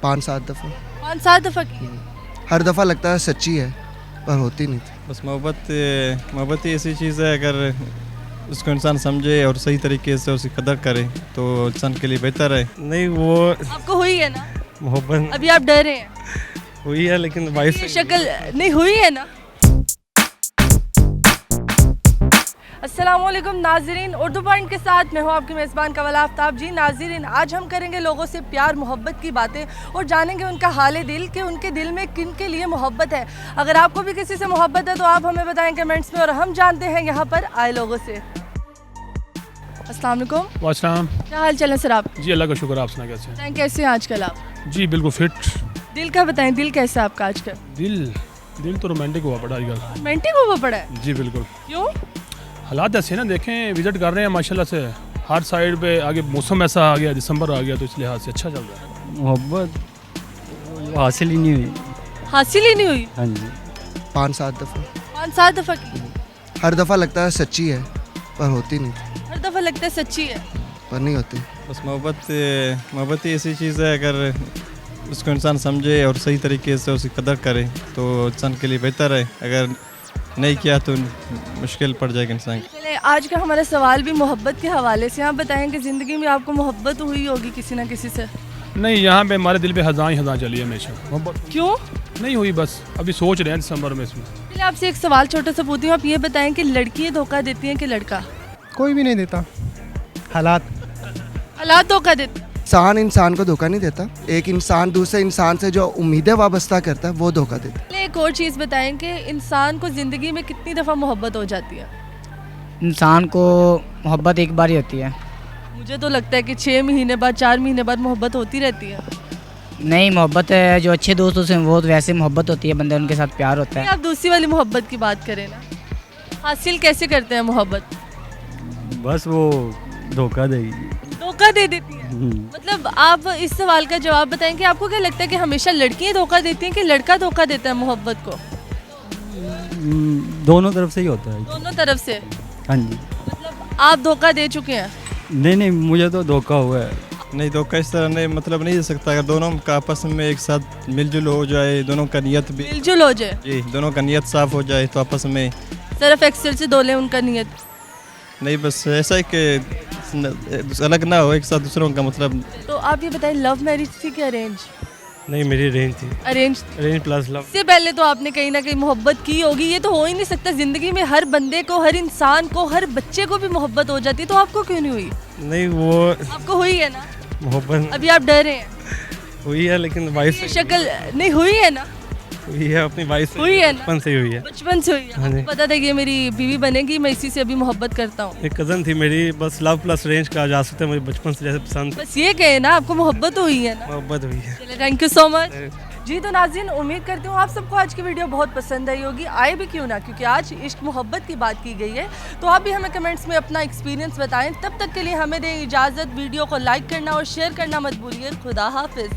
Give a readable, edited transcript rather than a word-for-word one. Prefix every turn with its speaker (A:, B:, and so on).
A: 5-7 दफ़ा।
B: 5-7 दफ़ा की?
A: हर दफ़ा लगता है सच्ची है पर होती नहीं थी।
C: बस मोहब्बत ही ऐसी चीज़ है, अगर उसको इंसान समझे और सही तरीके से उसकी कदर करे तो इंसान के लिए बेहतर है।
D: नहीं वो
B: आपको हुई है ना?
D: मोहब्बत
B: अभी आप डर रहे हैं?
D: हुई है लेकिन वाइफ
B: ये शक्ल नहीं हुई है ना? अस्सलामुअलैकुम नाज़रीन, उर्दू पॉइंट के साथ मैं हूँ आपकी मेज़बान कवल आफ्ताब। जी नाज़रीन, आज हम करेंगे लोगों से प्यार मोहब्बत की बातें और जानेंगे उनका हाल दिल कि उनके दिल में किन के लिए मोहब्बत है। अगर आपको भी किसी से मोहब्बत है तो आप हमें बताएं कमेंट्स में, और हम जानते हैं यहाँ पर आए लोगों से। अस्सलाम वालेकुम।
E: वालेकुम।
B: क्या हाल चाल है सर आप?
E: जी अल्लाह का शुक्र, आप सुना कैसे हैं?
B: कैसे हैं आजकल आप?
E: जी बिल्कुल फिट।
B: दिल का बताएं, दिल कैसा है आपका आजकल?
E: दिल तो रोमांटिक हुआ पड़ा आजकल।
B: रोमांटिक हुआ पड़ा है?
E: जी बिल्कुल।
B: क्यों?
E: हालात ऐसे ना, देखें विजिट कर रहे हैं माशाल्लाह से हर साइड पे, आगे मौसम ऐसा आ गया, दिसंबर आ गया तो इस लिहाज से अच्छा चल रहा है।
F: मोहब्बत हासिल ही नहीं हुई।
B: हासिल ही नहीं हुई?
F: हाँ जी।
A: 5-7 दफ़ा।
B: 5-7 दफ़ा की?
A: हर दफ़ा लगता है सच्ची है पर होती नहीं थी।
B: हर दफ़ा लगता है सच्ची है
A: पर नहीं होती।
C: बस मोहब्बत ही ऐसी चीज़ है, अगर उसको इंसान समझे और सही तरीके से उसकी कदर करे तो इंसान के लिए बेहतर है। अगर नहीं किया तो मुश्किल पड़ जाएगा इंसान की।
B: चले, आज का हमारा सवाल भी मोहब्बत के हवाले से। आप बताएं कि ज़िंदगी में आपको मोहब्बत हुई होगी किसी ना किसी से?
E: नहीं, यहाँ पे हमारे दिल पे हज़ां ही हज़ां चली है हमेशा। मोहब्बत
B: क्यों
E: नहीं हुई, बस अभी सोच रहे हैं दिसंबर में इसमें।
B: चलिए, आपसे एक सवाल छोटा सा पूछती हूँ। आप ये बताएं कि लड़कियाँ धोखा देती हैं कि लड़का?
G: कोई भी नहीं देता, हालात
B: धोखा देते हैं।
A: इंसान को धोखा नहीं देता, एक इंसान दूसरे इंसान से जो उम्मीदें वाबस्ता करता है वो धोखा देता है।
B: चलिए, एक और चीज़ बताएं कि इंसान को ज़िंदगी में कितनी दफ़ा मोहब्बत हो जाती है?
H: इंसान को मोहब्बत एक बार ही होती है।
B: मुझे तो लगता है कि 6 महीने बाद, 4 महीने बाद मोहब्बत होती रहती है।
H: नहीं, मोहब्बत है जो अच्छे दोस्तों से वो वैसे मोहब्बत होती है, बंदे उनके साथ प्यार होता है।
B: आप दूसरी वाली मोहब्बत की बात करें ना, हासिल कैसे करते हैं मोहब्बत?
F: बस वो धोखा देगी।
B: धोखा दे देती है? मतलब आप इस सवाल का जवाब बताएं कि आपको क्या लगता है कि हमेशा लड़कियां धोखा देती हैं कि लड़का धोखा देता है मोहब्बत को?
F: दोनों तरफ से ही होता है।
B: दोनों तरफ से?
F: हाँ जी।
B: मतलब आप धोखा दे चुके हैं?
F: नहीं, मुझे तो धोखा हुआ है।
C: नहीं, धोखा इस तरह नहीं, मतलब नहीं दे सकता। अगर दोनों का आपस में एक साथ मिलजुल हो जाए, दोनों का नियत भी
B: मिलजुल हो जाए,
C: जी, दोनों का नियत साफ हो जाए तो आपस में
B: सिर्फ एक्सेल से धो लें उनका नियत?
C: नहीं, बस ऐसा है कि अलग ना हो एक साथ दूसरों का, मतलब।
B: तो आप ये बताएं, लव मैरिज थी कि अरेंज?
D: नहीं, मेरी रेंज थी।
B: Arrange
D: plus love.
B: इससे पहले तो आपने कहीं ना कहीं मोहब्बत की होगी। ये तो हो ही नहीं सकता, जिंदगी में हर बंदे को, हर इंसान को, हर बच्चे को भी मोहब्बत हो जाती है। तो आपको क्यों नहीं हुई?
D: नहीं वो
B: आपको हुई है ना?
D: मोहब्बत
B: अभी आप डर रहे हैं?
D: हुई है लेकिन वाइफ
B: ये शक्ल नहीं हुई है ना?
D: हुई है, अपनी वाइफ
B: हुई है ना?
D: बचपन से ही हुई है।
B: बचपन से हुई है?
D: हाँ जी।
B: आपको पता था कि ये मेरी बीवी बनेगी, मैं इसी से अभी मोहब्बत करता हूँ?
D: एक कज़न थी मेरी, बस लव प्लस रेंज का जा सकते हैं, मुझे बचपन से जैसे पसंद
B: बस ये कहे ना, आपको मोहब्बत हुई है ना?
D: मोहब्बत हुई है।
B: चलिए, थैंक यू सो मच। जी तो नाज़रीन, उम्मीद करती हूँ आप सबको आज की वीडियो बहुत पसंद आई होगी। आए भी क्यों ना, क्योंकि आज इश्क मोहब्बत की बात की गई है। तो आप भी हमें कमेंट्स में अपना एक्सपीरियंस बताएं। तब तक के लिए हमें दें इजाज़त। वीडियो को लाइक करना और शेयर करना मत भूलिए। खुदा हाफिज़।